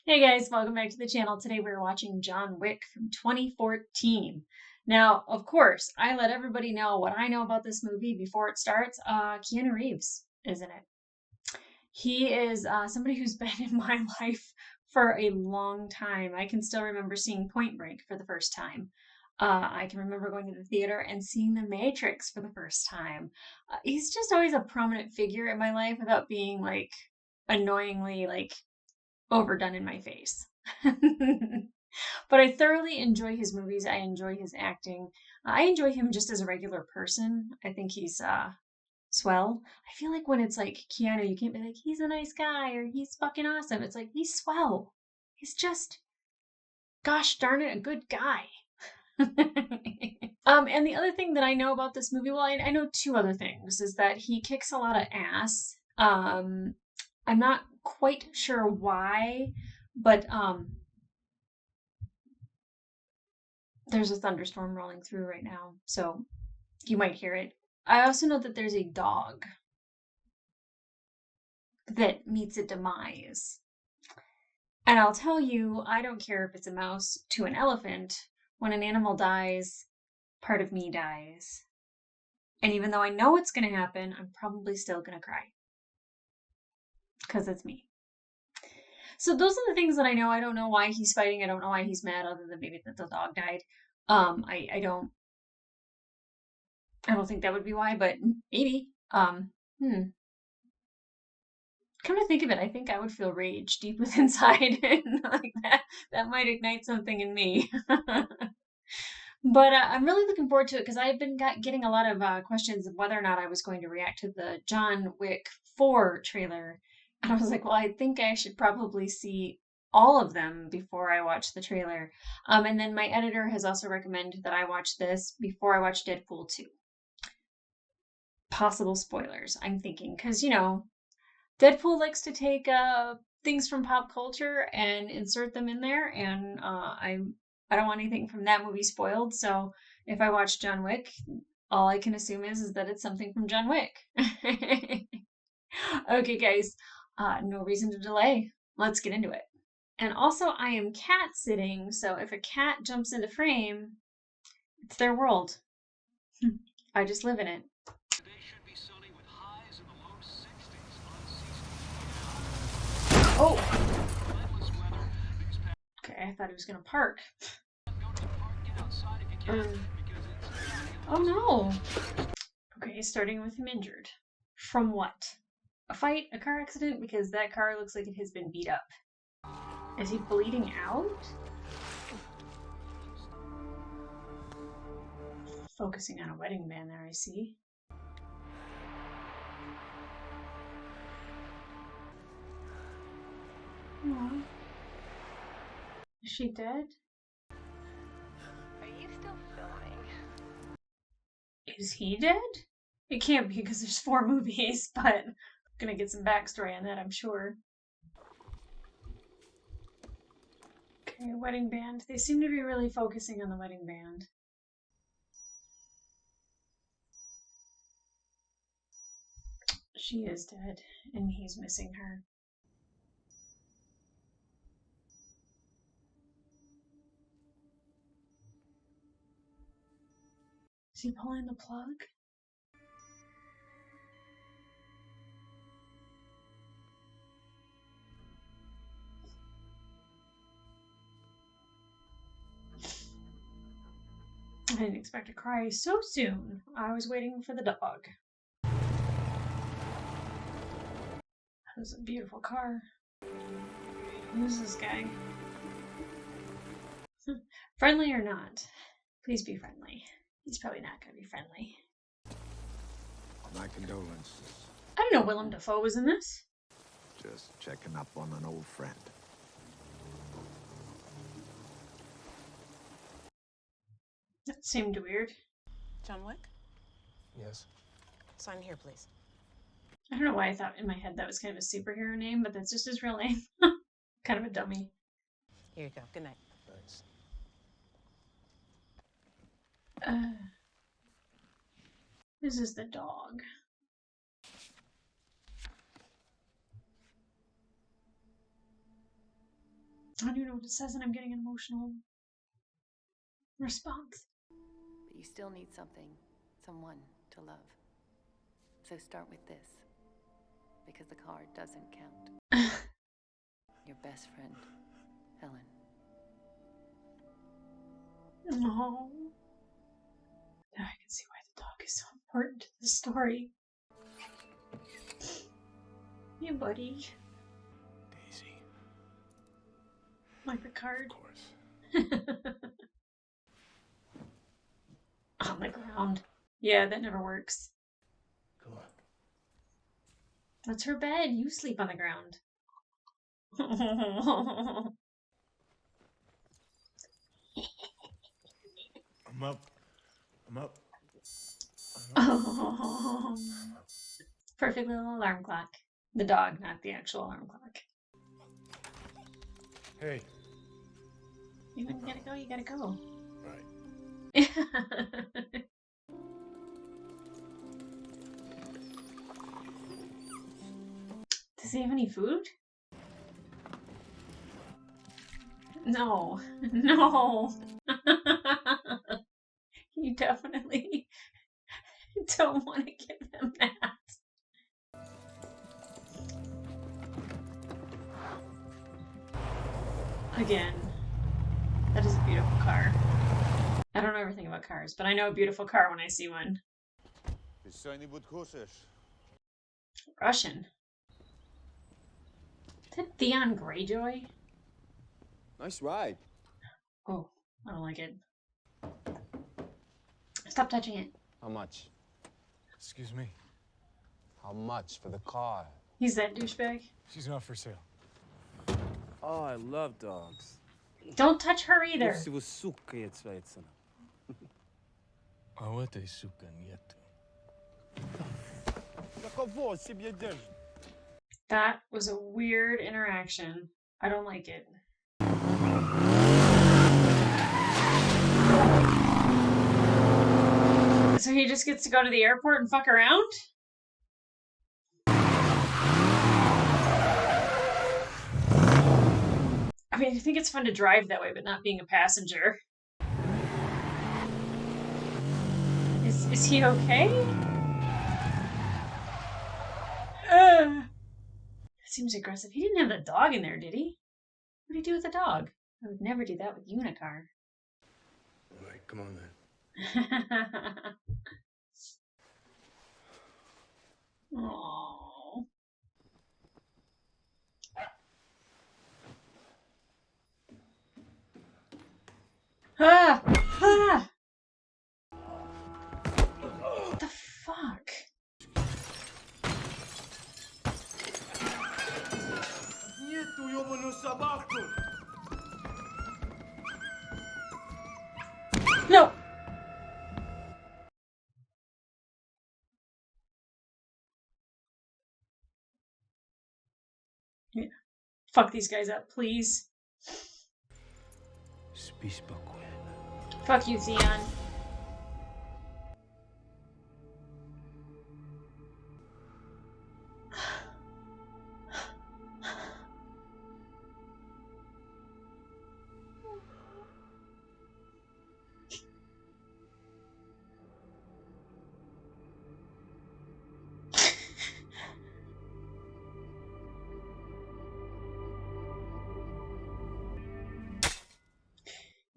Hey guys, welcome back to the channel. Today we're watching John Wick from 2014. Now, of course, I let everybody know what I know about this movie before it starts. Keanu Reeves is in it. He is somebody who's been in my life for a long time. I can still remember seeing Point Break for the first time. I can remember going to the theater and seeing The Matrix for the first time. He's just always a prominent figure in my life without being like annoyingly like overdone in my face. But I thoroughly enjoy his movies. I enjoy his acting. I enjoy him just as a regular person. I think he's swell. I feel like when it's like Keanu, you can't be like, he's a nice guy or he's fucking awesome. It's like, he's swell. He's just, gosh darn it, a good guy. And the other thing that I know about this movie, well, I know two other things, is that he kicks a lot of ass. I'm not quite sure why, but there's a thunderstorm rolling through right now, so you might hear it. I also know that there's a dog that meets a demise. And I'll tell you, I don't care if it's a mouse to an elephant. When an animal dies, part of me dies. And even though I know what's going to happen, I'm probably still going to cry. Because it's me. So those are the things that I know. I don't know why he's fighting. I don't know why he's mad other than maybe that the dog died. I don't think that would be why, but maybe. Come to think of it, I think I would feel rage deep within inside, and like that might ignite something in me. But I'm really looking forward to it because I've been getting a lot of questions of whether or not I was going to react to the John Wick 4 trailer. And I was like, well, I think I should probably see all of them before I watch the trailer. And then my editor has also recommended that I watch this before I watch Deadpool 2. Possible spoilers, I'm thinking, because, you know, Deadpool likes to take things from pop culture and insert them in there, and I don't want anything from that movie spoiled. So if I watch John Wick, all I can assume is that it's something from John Wick. Okay, guys, no reason to delay. Let's get into it. And also, I am cat sitting, so if a cat jumps into frame, it's their world. I just live in it. Oh! Okay, I thought he was gonna park. Oh no! Okay, starting with him injured. From what? A fight? A car accident? Because that car looks like it has been beat up. Is he bleeding out? Focusing on a wedding band there, I see. Aww. Is she dead? Are you still filming? Is he dead? It can't be because there's 4 movies, but I'm gonna get some backstory on that, I'm sure. Okay, wedding band. They seem to be really focusing on the wedding band. She is dead, and he's missing her. Is he pulling the plug? I didn't expect to cry so soon. I was waiting for the dog. That was a beautiful car. Who's this guy? Friendly or not? Please be friendly. He's probably not going to be friendly. My condolences. I didn't know Willem Dafoe was in this. Just checking up on an old friend. That seemed weird. John Wick? Yes. Sign here, please. I don't know why I thought in my head that was kind of a superhero name, but that's just his real name. Kind of a dummy. Here you go. Good night. Thanks. This is the dog. I don't even know what it says, and I'm getting an emotional response. But you still need something, someone to love. So start with this, because the card doesn't count. Your best friend, Helen. Oh. Now I can see why the dog is so important to the story. Hey, buddy. Daisy. Like the card. Of course. On the ground. Yeah, that never works. Come on. That's her bed. You sleep on the ground. I'm up. I'm up. Perfect little alarm clock. The dog, not the actual alarm clock. Hey. You gotta go, you gotta go. Right. Does he have any food? No. No. You definitely don't want to give them that. Again, that is a beautiful car. I don't know everything about cars, but I know a beautiful car when I see one. Russian. Is that Theon Greyjoy? Nice ride. Oh, I don't like it. Stop touching it. How much? Excuse me. How much for the car? He's that douchebag. She's not for sale. Oh, I love dogs. Don't touch her either. А в этой, сука, нету. That was a weird interaction. I don't like it. So he just gets to go to the airport and fuck around? I mean, I think it's fun to drive that way, but not being a passenger. Is he okay? Seems aggressive. He didn't have the dog in there, did he? What did he do with the dog? I would never do that with Unicar. All right, come on then. Aww. Ah! Ah! What the fuck? No! Yeah. Fuck these guys up, please. Спи спокойно. Fuck you, Theon.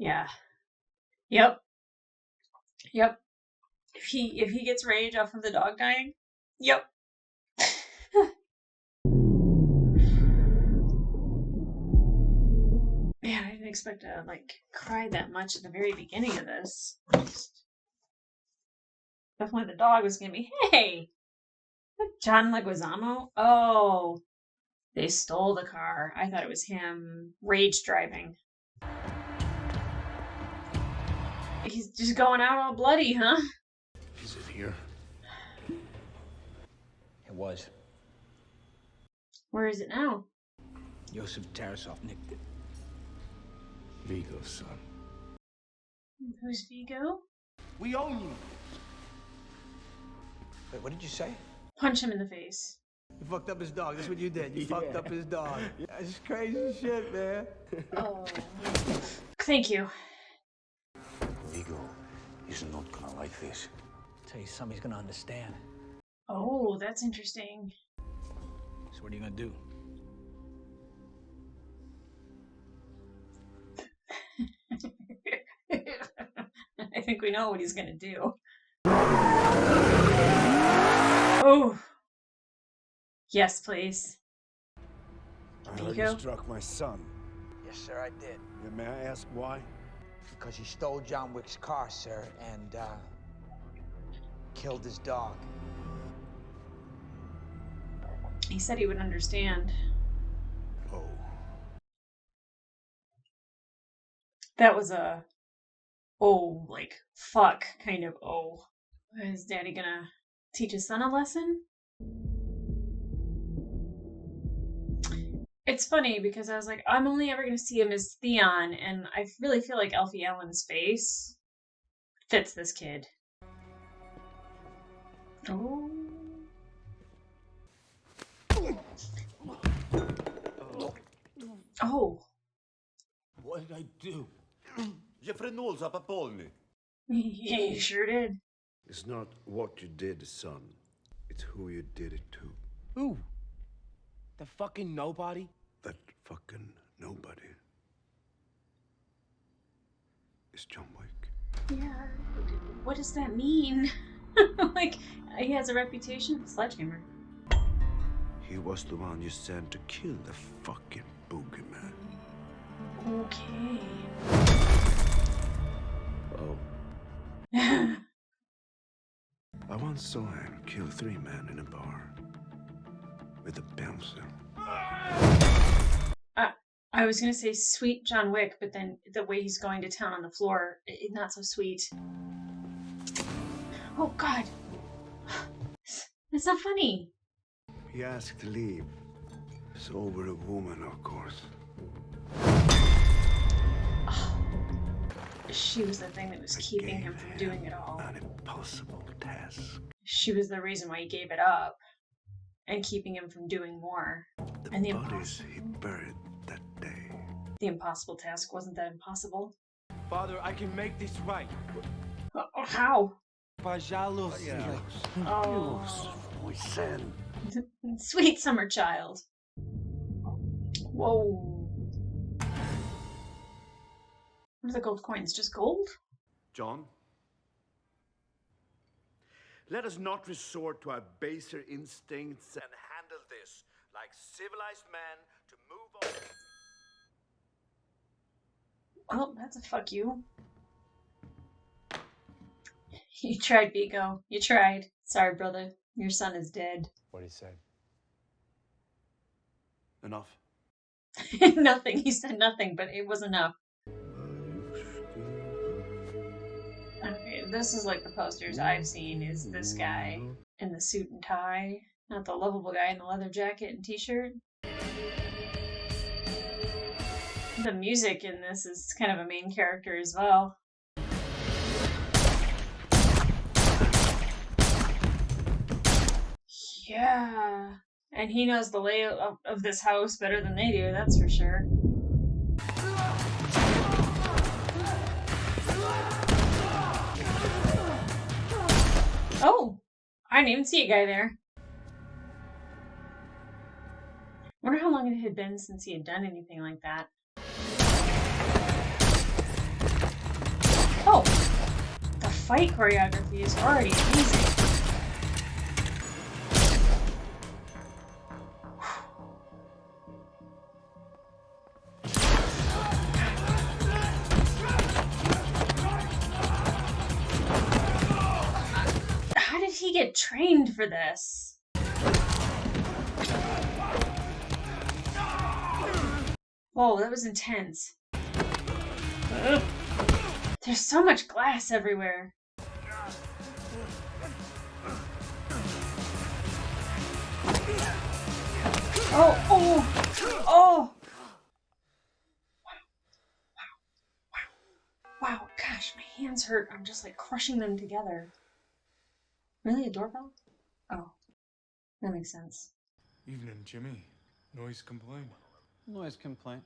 Yeah. Yep. Yep. If he gets rage off of the dog dying, yep. Man, I didn't expect to like cry that much at the very beginning of this. Definitely the dog was gonna be, hey, John Leguizamo? Oh, they stole the car. I thought it was him rage driving. He's just going out all bloody, huh? Is it here? It was. Where is it now? Yosef Tarasov nicked it. Vigo's son. Who's Vigo? We own you. Wait, what did you say? Punch him in the face. You fucked up his dog. That's what you did. You fucked up his dog. That's crazy shit, man. Oh. Thank you. Vigo is not gonna like this. Tell you something he's gonna understand. Oh, that's interesting. So what are you gonna do? I think we know what he's gonna do. Oh. Yes, please. I heard Vigo? you struck my son. Yes, sir, I did. Yeah, may I ask why? Because he stole John Wick's car, sir, and killed his dog. He said he would understand. Oh. That was a oh, like fuck kind of oh. Is Daddy gonna teach his son a lesson? It's funny because I was like, I'm only ever gonna see him as Theon, and I really feel like Alfie Allen's face fits this kid. Oh. Oh. What did I do? Yeah, you sure did. It's not what you did, son. It's who you did it to. Who? The fucking nobody? That fucking nobody is John Wick. Yeah. What does that mean? Like, he has a reputation? Sledgehammer. He was the one you sent to kill the fucking boogeyman. Okay. Oh. I once saw him kill 3 men in a bar with a pencil. I was gonna say sweet John Wick, but then the way he's going to town on the floor, not so sweet. Oh God. That's not funny. He asked to leave. It's over a woman, of course. She was the thing that was keeping him from doing it all. An impossible task. She was the reason why he gave it up and keeping him from doing more. The And the bodies he buried that day. The impossible task wasn't that impossible. Father, I can make this right. How? Pajalo. Oh, We send. sweet summer child. Whoa. What are the gold coins? Just gold? John, let us not resort to our baser instincts and handle this like civilized men to move on. Well, that's a fuck you. You tried, Vigo. You tried. Sorry, brother. Your son is dead. What he said. Enough. Nothing. He said nothing, but it was enough. Okay, this is like the posters I've seen is this guy in the suit and tie, not the lovable guy in the leather jacket and t-shirt. The music in this is kind of a main character as well. Yeah, and he knows the layout of this house better than they do, that's for sure. Oh, I didn't even see a guy there. Wonder how long it had been since he had done anything like that. Oh, the fight choreography is already amazing. How did he get trained for this? Whoa, that was intense. Ugh. There's so much glass everywhere. Oh, oh, oh! Wow, gosh, my hands hurt. I'm just like crushing them together. Really, a doorbell? Oh, that makes sense. Evening, Jimmy. Noise complaint. Noise complaint.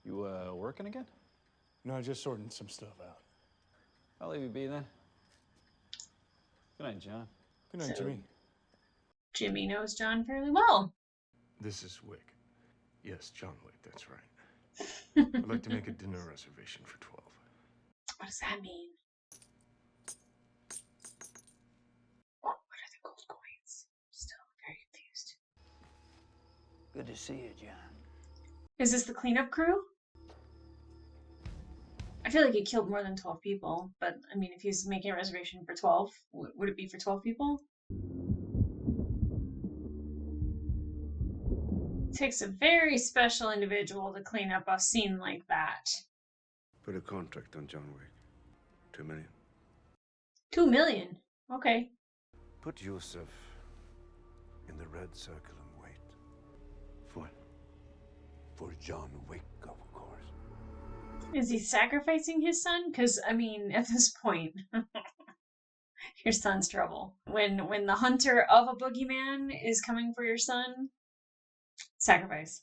You, working again? No, just sorting some stuff out. I'll leave you be then. Good night, John. Good night, So- Jimmy. Jimmy knows John fairly well. This is Wick. Yes, John Wick, that's right. I'd like to make a dinner reservation for 12. What does that mean? What are the gold coins? Still very confused. Good to see you, John. Is this the cleanup crew? I feel like he killed more than 12 people, but I mean, if he's making a reservation for 12, would it be for 12 people? Takes a very special individual to clean up a scene like that. Put a contract on John Wick. 2 million. 2 million. Okay. Put Joseph in the red circle and wait. For John Wick, of course. Is he sacrificing his son? Because, I mean, at this point, your son's trouble. When the hunter of a boogeyman is coming for your son, sacrifice.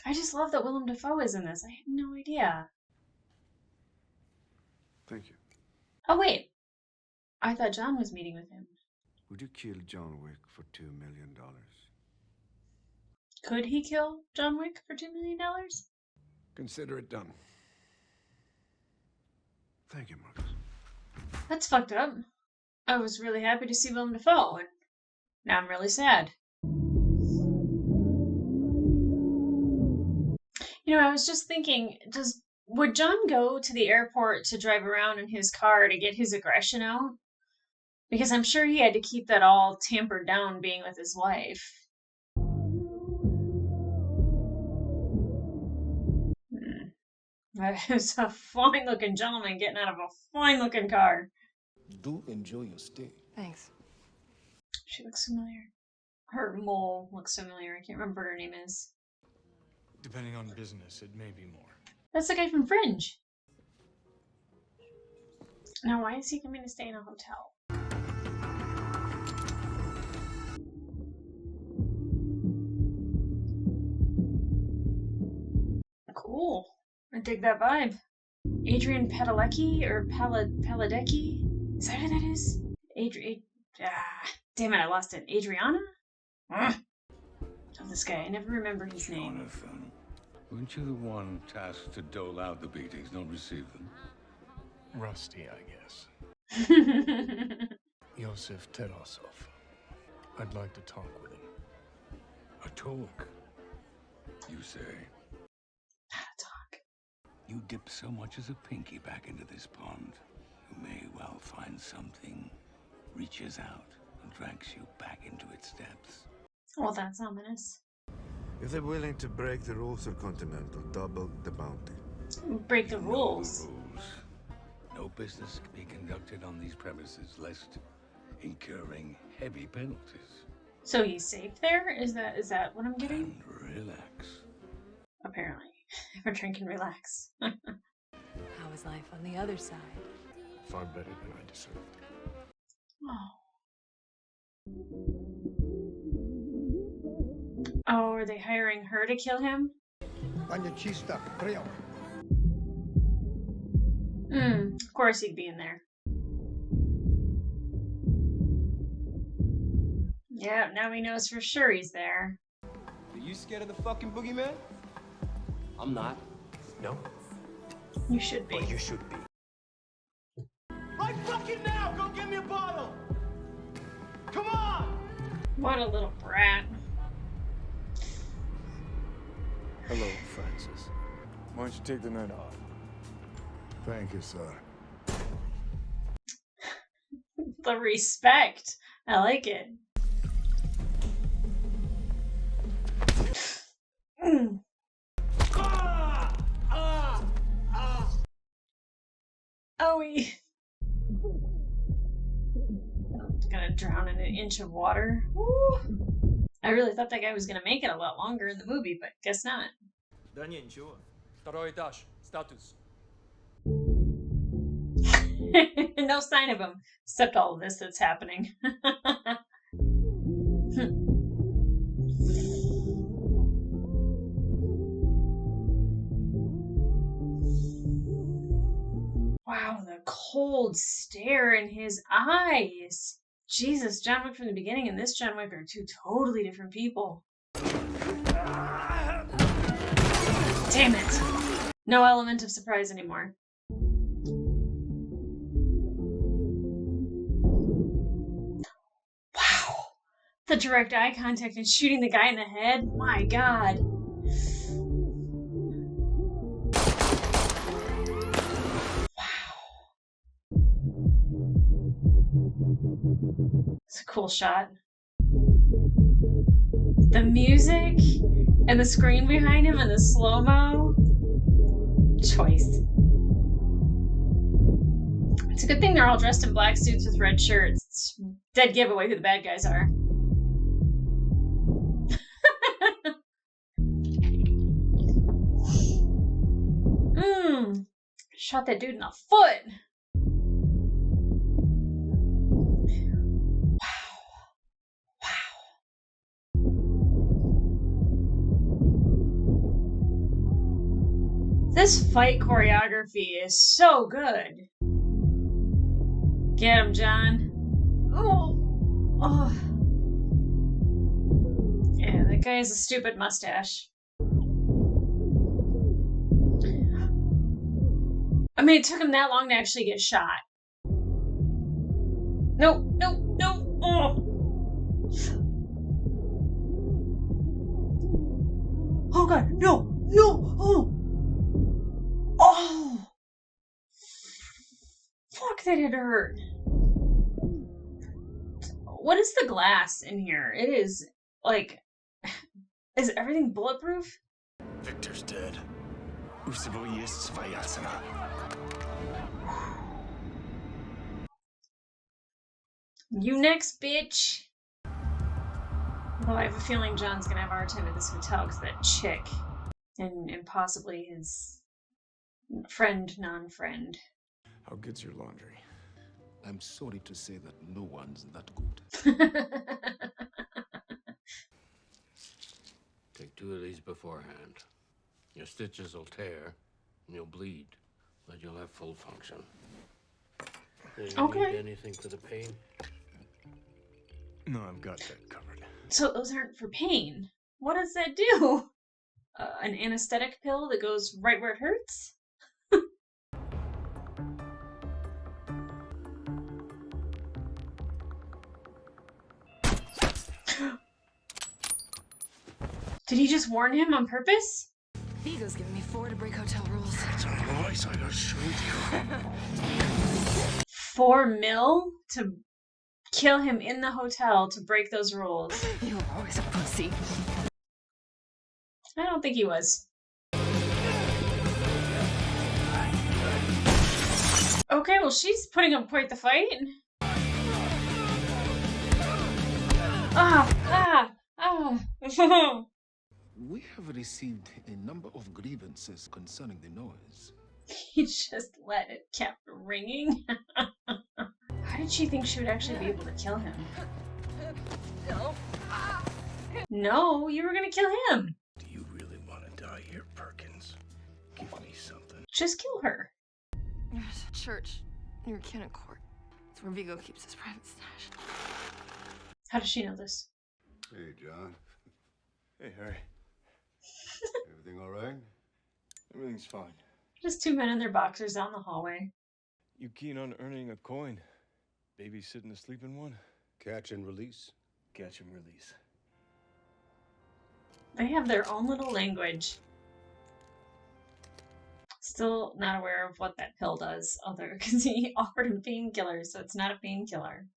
I just love that Willem Dafoe is in this. I had no idea. Thank you. Oh, wait. I thought John was meeting with him. Would you kill John Wick for $2 million? Could he kill John Wick for $2 million? Consider it done. Thank you, Marcus. That's fucked up. I was really happy to see Willem Dafoe, and now I'm really sad. You know, I was just thinking, would John go to the airport to drive around in his car to get his aggression out? Because I'm sure he had to keep that all tampered down being with his wife. There's a fine-looking gentleman getting out of a fine-looking car. Do enjoy your stay. Thanks. She looks familiar. Her mole looks familiar. I can't remember what her name is. Depending on business, it may be more. That's the guy from Fringe. Now, why is he coming to stay in a hotel? Cool. I dig that vibe. Adrian Padalecki or Paladecki? Is that who that is? Damn it, I lost it. Adriana? Love this guy. I never remember his name. Jonathan, weren't you the one tasked to dole out the beatings, not receive them? Rusty, I guess. Yosef Terosov. I'd like to talk with him. A talk, you say? How to talk. You dip so much as a pinky back into this pond, you may well find something reaches out and drags you back into its depths. Well, that's ominous. If they're willing to break the rules of Continental, double the bounty. Break the You know rules. the rules. No business can be conducted on these premises lest incurring heavy penalties. So he's safe there? Is that what I'm getting? And relax. Apparently. We're drinking relax. How is life on the other side? Far better than I deserved. Oh, are they hiring her to kill him? Of course he'd be in there. Yeah, now he knows for sure he's there. Are you scared of the fucking boogeyman? I'm not. No? You should be. But you should be. Right fucking now! Go get me a bottle! Come on! What a little brat. Hello, Francis. Why don't you take the night off? Thank you, sir. The respect. I like it. Oh, he... Gonna drown in an inch of water. Woo. I really thought that guy was gonna make it a lot longer in the movie, but guess not. Done your insure. Второй этаж. Статус. No sign of him, except all of this that's happening. Wow, the cold stare in his eyes. Jesus, John Wick from the beginning and this John Wick are two totally different people. Damn it. No element of surprise anymore. Wow. The direct eye contact and shooting the guy in the head. My God. It's a cool shot. The music and the screen behind him and the slow-mo. Choice. It's a good thing they're all dressed in black suits with red shirts. It's dead giveaway who the bad guys are. Shot that dude in the foot. This fight choreography is so good. Get him, John. Oh. Yeah, that guy has a stupid mustache. I mean, it took him that long to actually get shot. No. Oh God, no. Oh. Fuck, that had hurt. What is the glass in here? It is, like, is everything bulletproof? Victor's dead. You next, bitch. Although I have a feeling John's gonna have a hard time at this hotel because that chick and possibly his friend, non-friend. How good's your laundry? I'm sorry to say that no one's that good. Take 2 of these beforehand. Your stitches will tear and you'll bleed, but you'll have full function. Do you need anything for the pain? No, I've got that covered. So those aren't for pain. What does that do? An anesthetic pill that goes right where it hurts? Did he just warn him on purpose? Vigo's giving me 4 to break hotel rules. It's a noise I gotta show you. 4 mil to kill him in the hotel to break those rules. You were always a pussy. I don't think he was. Okay, well, she's putting up quite the fight. We have received a number of grievances concerning the noise. He just let it kept ringing. How did she think she would actually be able to kill him? No, you were gonna kill him. Do you really want to die here, Perkins? Give me something. Just kill her. There's a church near Cannon Court. It's where Vigo keeps his private stash. How does she know this? Hey, John. Hey, Harry. Everything all right? Everything's fine. Just 2 men in their boxers down the hallway. You keen on earning a coin? Babysitting a sleeping one? Catch and release? Catch and release. They have their own little language. Still not aware of what that pill does, other because he offered him painkillers, so it's not a painkiller.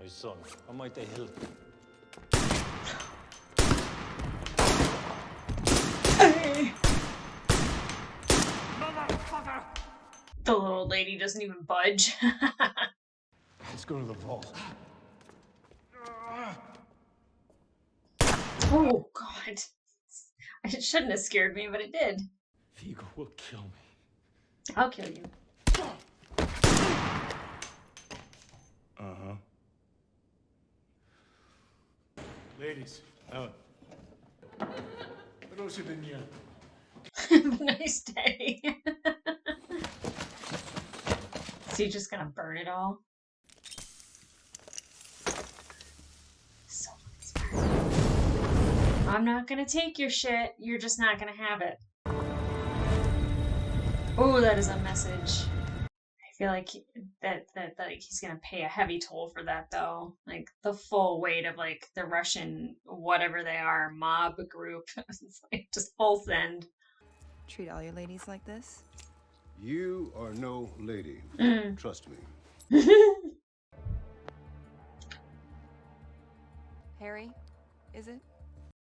My son, how might I help you? The little lady doesn't even budge. Let's go to the vault. Oh, God. It shouldn't have scared me, but it did. Vigo will kill me. I'll kill you. Ladies, out. Proszę dnia. Have a nice day. Is he just gonna burn it all? So smart. I'm not gonna take your shit. You're just not gonna have it. Oh, that is a message. I feel like that he's gonna pay a heavy toll for that, though. Like the full weight of like the Russian whatever they are mob group. It's like just full send. Treat all your ladies like this? You are no lady. Trust me. Harry, is it?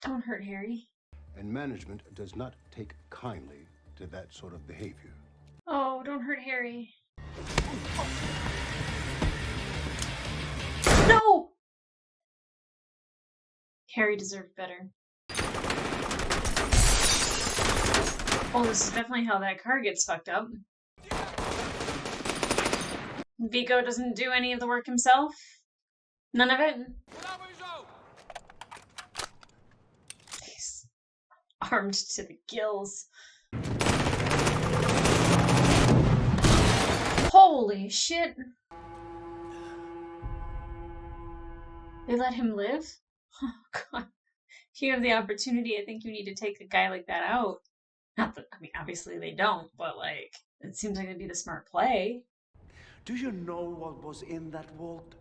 Don't hurt Harry. And management does not take kindly to that sort of behavior. Oh, don't hurt Harry. No! Harry deserved better. Oh, this is definitely how that car gets fucked up. Vigo doesn't do any of the work himself? None of it? He's armed to the gills. Holy shit. They let him live? Oh, God. If you have the opportunity, I think you need to take a guy like that out. Not that, I mean, obviously they don't, but like, it seems like it'd be the smart play. Do you know what was in that vault?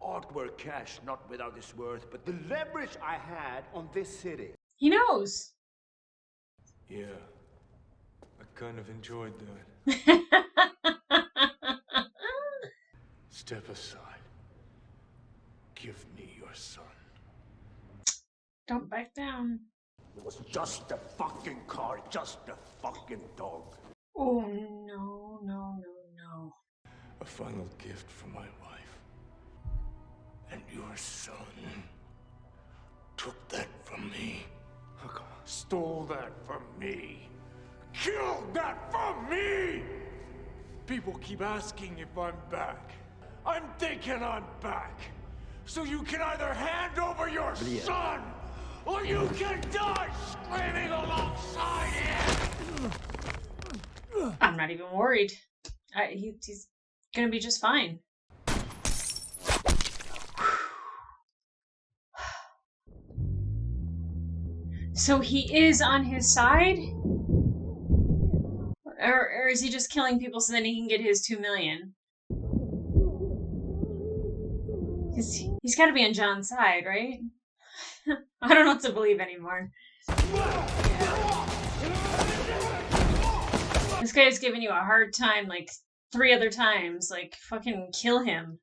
Artwork cash, not without its worth, but the leverage I had on this city. He knows. Yeah. I kind of enjoyed that. Step aside. Give me your son. Don't back down. It was just a fucking car, just a fucking dog. Oh, no, no, no, no. A final gift from my wife. And your son took that from me. Stole that from me. Killed that from me! People keep asking if I'm back. I'm thinking I'm back. So you can either hand over your son, or you can die screaming alongside him! I'm not even worried. He's gonna be just fine. So he is on his side? Or is he just killing people so then he can get his 2 million? He's got to be on John's side, right? I don't know what to believe anymore. This guy's giving you a hard time like 3 other times. Like, fucking kill him.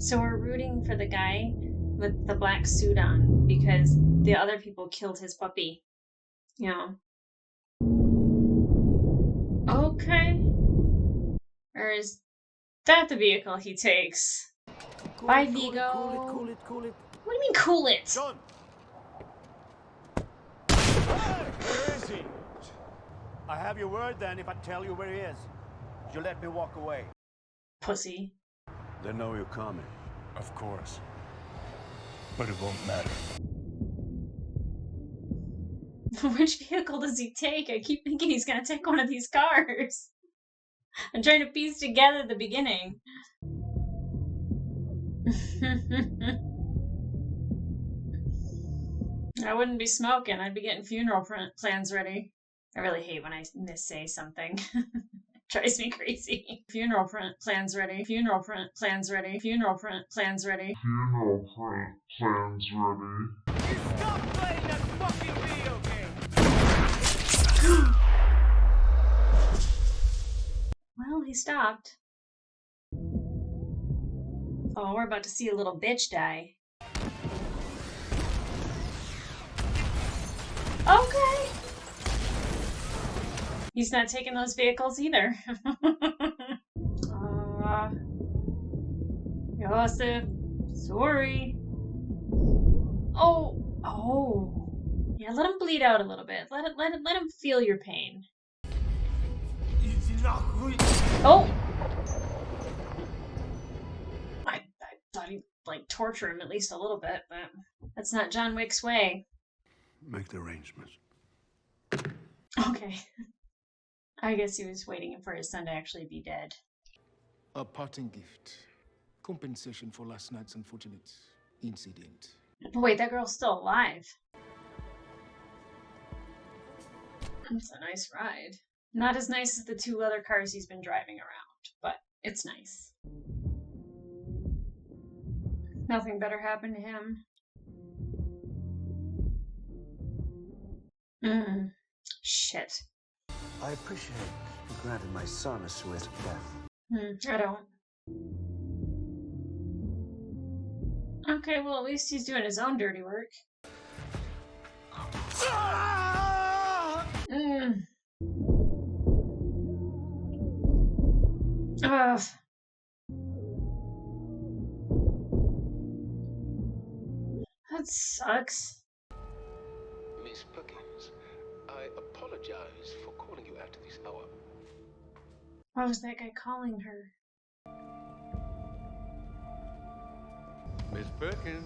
So we're rooting for the guy with the black suit on because the other people killed his puppy. You know. Okay. Or is that the vehicle he takes? Bye, Vigo. Cool it. What do you mean, cool it? John! Hey, where is he? I have your word then if I tell you where he is. You let me walk away. Pussy. They know you're coming. Of course. But it won't matter. Which vehicle does he take? I keep thinking he's gonna take one of these cars. I'm trying to piece together the beginning. I wouldn't be smoking. I'd be getting funeral plans ready. I really hate when I missay something. It drives me crazy. Funeral plans ready. Funeral plans ready. Funeral plans ready. Funeral plans ready. You stop playing that fucking video game! Well, he stopped. Oh, we're about to see a little bitch die. Okay. He's not taking those vehicles either. Joseph, sorry. Oh. Yeah, let him bleed out a little bit. Let him feel your pain. Oh. torture him at least a little bit, but that's not John Wick's way. Make the arrangements. Okay. I guess he was waiting for his son to actually be dead. A parting gift. Compensation for last night's unfortunate incident. But wait, that girl's still alive. It's a nice ride. Not as nice as the 2 leather cars he's been driving around, but it's nice. Nothing better happened to him. Shit. I appreciate you granted my son a swift death. I don't. Okay, well, at least he's doing his own dirty work. Ugh. That sucks. Miss Perkins, I apologize for calling you after this hour. Why was that guy calling her? Miss Perkins,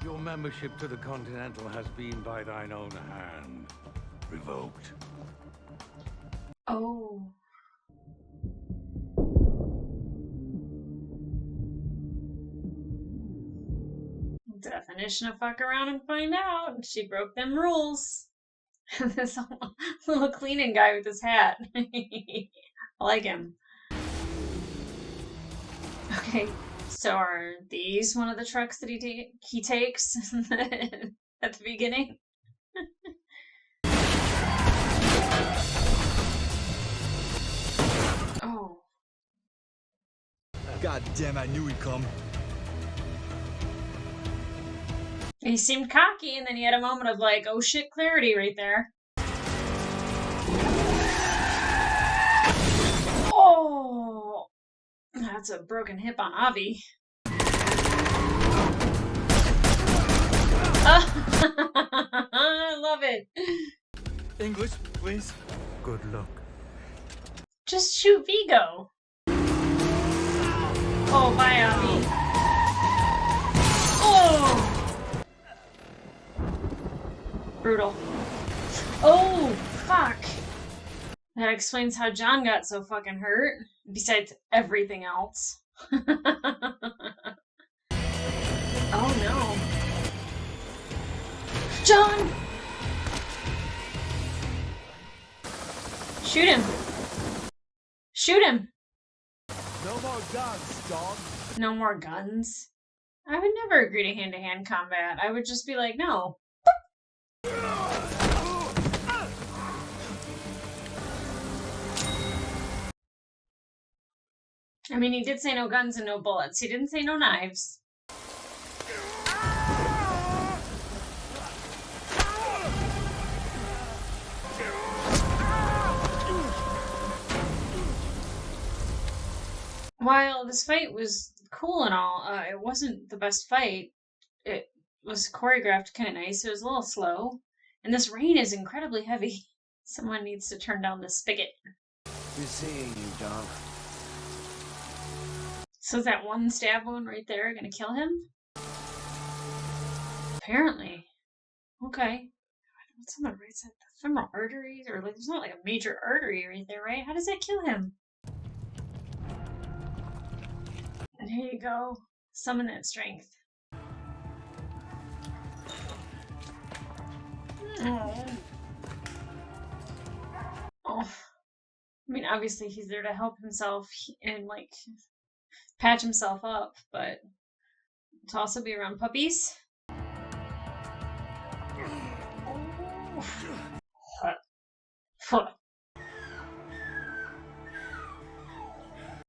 your membership to the Continental has been by thine own hand revoked. Oh. Definition of fuck around and find out. She broke them rules. This little cleaning guy with his hat. I like him. Okay, so are these one of the trucks that he takes at the beginning? Oh. God damn, I knew he'd come. He seemed cocky, and then he had a moment of like, oh shit, clarity right there. Oh! That's a broken hip on Avi. I love it. English, please. Good luck. Just shoot Vigo. Oh, bye, Avi. Oh! Brutal. Oh, fuck. That explains how John got so fucking hurt, besides everything else. Oh no. John! Shoot him. Shoot him. No more guns, dog. No more guns? I would never agree to hand-to-hand combat. I would just be like, no. I mean, he did say no guns and no bullets. He didn't say no knives. While this fight was cool and all, it wasn't the best fight. It was choreographed kind of nice. It was a little slow. And this rain is incredibly heavy. Someone needs to turn down the spigot. Good seeing you, dog. So is that one stab wound right there gonna kill him? Apparently. Okay. Someone writes that the femoral arteries, or like there's not like a major artery right there, right? How does that kill him? And here you go. Summon that strength. Oh. Oh. I mean, obviously he's there to help himself and like patch himself up, but to also be around puppies.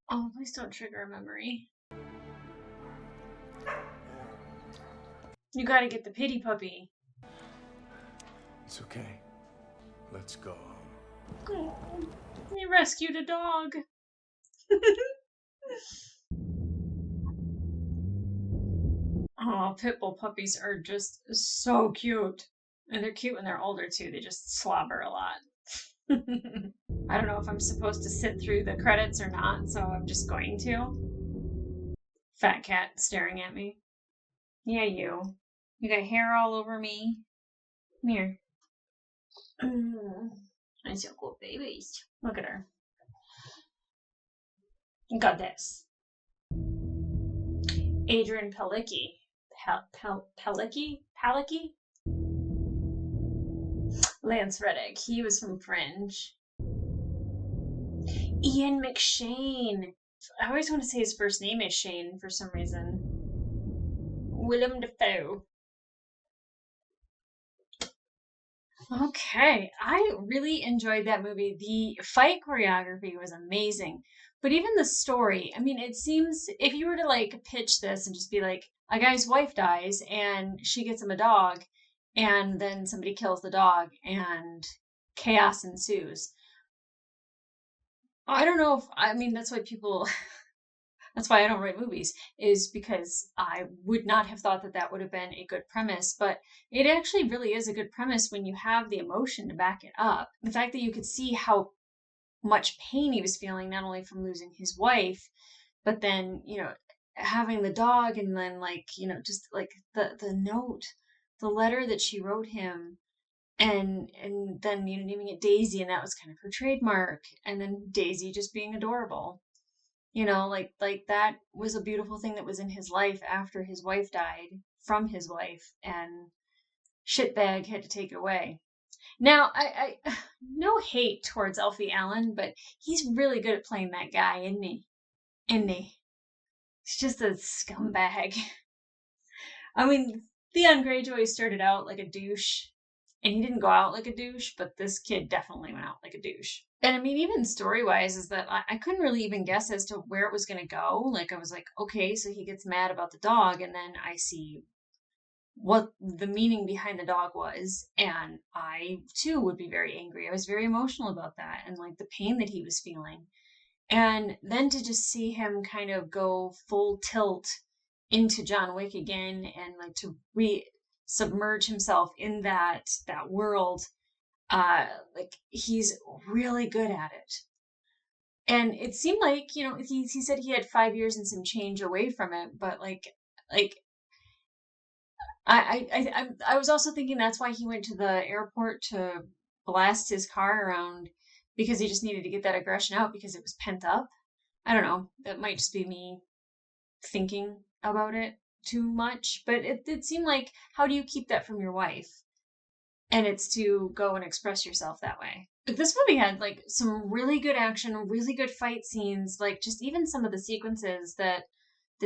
Oh, please don't trigger a memory. You gotta get the pity puppy. It's okay. Let's go. Oh, you rescued a dog. Oh, pit bull puppies are just so cute. And they're cute when they're older too. They just slobber a lot. I don't know if I'm supposed to sit through the credits or not, so I'm just going to. Fat cat staring at me. Yeah, you. You got hair all over me. Come here. Nice your cool babies. Look at her. Got this. Adrian Palicki. Palicki? Lance Reddick. He was from Fringe. Ian McShane. I always want to say his first name is Shane for some reason. Willem Dafoe. Okay, I really enjoyed that movie. The fight choreography was amazing, but even the story, I mean, it seems if you were to like pitch this and just be like, a guy's wife dies and she gets him a dog, and then somebody kills the dog and chaos ensues. I don't know if, I mean, that's why people, that's why I don't write movies, is because I would not have thought that that would have been a good premise, but it actually really is a good premise when you have the emotion to back it up. The fact that you could see how much pain he was feeling, not only from losing his wife, but then, you know, having the dog, and then like, you know, just like the note, the letter that she wrote him, and then, you know, naming it Daisy, and that was kind of her trademark, and then Daisy just being adorable. You know, like that was a beautiful thing that was in his life after his wife died from his wife, and shitbag had to take it away. Now, I no hate towards Alfie Allen, but he's really good at playing that guy, isn't he? Isn't he? He's just a scumbag. I mean, Theon Greyjoy started out like a douche, and he didn't go out like a douche, but this kid definitely went out like a douche. And I mean, even story-wise, is that I couldn't really even guess as to where it was going to go. Like, I was like, okay, so he gets mad about the dog, and then I see what the meaning behind the dog was, and I, too, would be very angry. I was very emotional about that, and, like, the pain that he was feeling. And then to just see him kind of go full tilt into John Wick again, and, like, to submerge himself in that world, like, he's really good at it. And it seemed like, you know, he said he had 5 years and some change away from it, but like I was also thinking that's why he went to the airport to blast his car around, because he just needed to get that aggression out because it was pent up. I don't know. That might just be me thinking about it too much, but it seemed like, how do you keep that from your wife? And it's to go and express yourself that way. But this movie had like some really good action, really good fight scenes, like just even some of the sequences that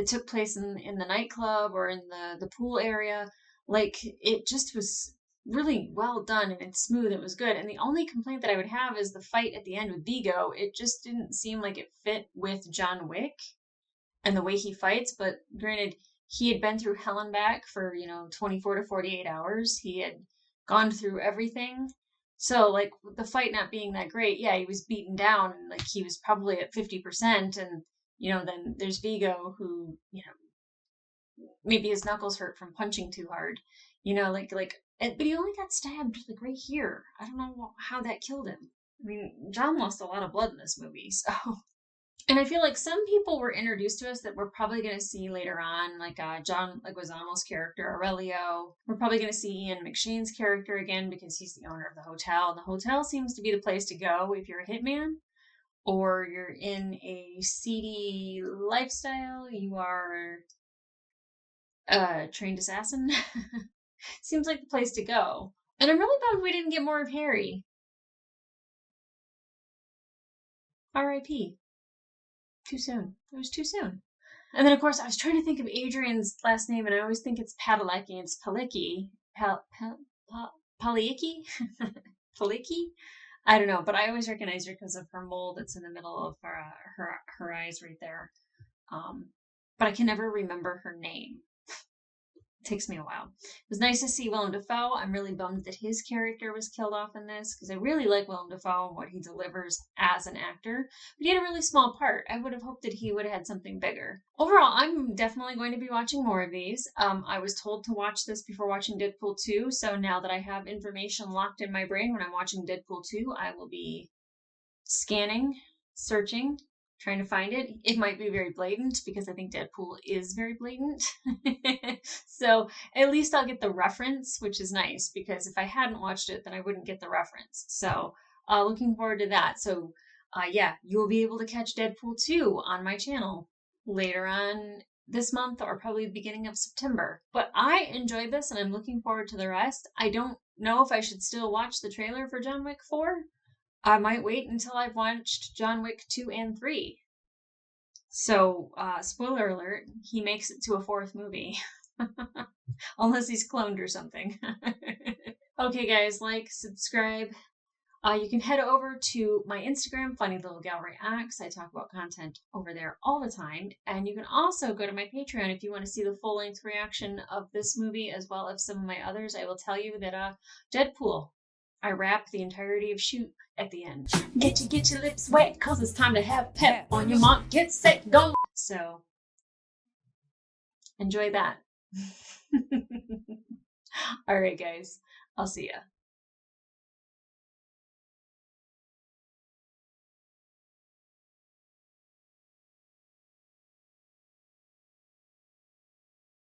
took place in the nightclub or in the pool area. Like, it just was really well done, and it's smooth. It was good. And the only complaint that I would have is the fight at the end with Vigo. It just didn't seem like it fit with John Wick and the way he fights. But granted, he had been through hell and back for, you know, 24 to 48 hours. He had gone through everything. So, like, the fight not being that great, yeah, he was beaten down, and, like, he was probably at 50%, and, you know, then there's Vigo, who, you know, maybe his knuckles hurt from punching too hard, you know, but he only got stabbed, like, right here. I don't know how that killed him. I mean, John lost a lot of blood in this movie, so. And I feel like some people were introduced to us that we're probably going to see later on, like John Leguizamo's character, Aurelio. We're probably going to see Ian McShane's character again because he's the owner of the hotel. The hotel seems to be the place to go if you're a hitman, or you're in a seedy lifestyle, you are a trained assassin. Seems like the place to go. And I'm really bummed we didn't get more of Harry. R.I.P. Too soon. It was too soon. And then, of course, I was trying to think of Adrian's last name, and I always think it's Padalecki. It's Palicki. Palicki? Palicki? I don't know, but I always recognize her because of her mole that's in the middle of her eyes right there. But I can never remember her name. It takes me a while. It was nice to see Willem Dafoe. I'm really bummed that his character was killed off in this, because I really like Willem Dafoe and what he delivers as an actor. But he had a really small part. I would have hoped that he would have had something bigger. Overall, I'm definitely going to be watching more of these. I was told to watch this before watching Deadpool 2, so now that I have information locked in my brain when I'm watching Deadpool 2, I will be scanning, searching, trying to find it. It might be very blatant because I think Deadpool is very blatant. So at least I'll get the reference, which is nice because if I hadn't watched it, then I wouldn't get the reference. So looking forward to that. So yeah, you'll be able to catch Deadpool 2 on my channel later on this month or probably the beginning of September. But I enjoyed this and I'm looking forward to the rest. I don't know if I should still watch the trailer for John Wick 4. I might wait until I've watched John Wick 2 and 3. So, spoiler alert, he makes it to a 4th movie. Unless he's cloned or something. Okay guys, like, subscribe. You can head over to my Instagram, Funny Little Gal Reacts. I talk about content over there all the time. And you can also go to my Patreon if you want to see the full-length reaction of this movie as well as some of my others. I will tell you that Deadpool, I rap the entirety of Shoot at the end. Get your lips wet, cause it's time to have pep on your mark. Get set, go. So, enjoy that. All right, guys. I'll see ya.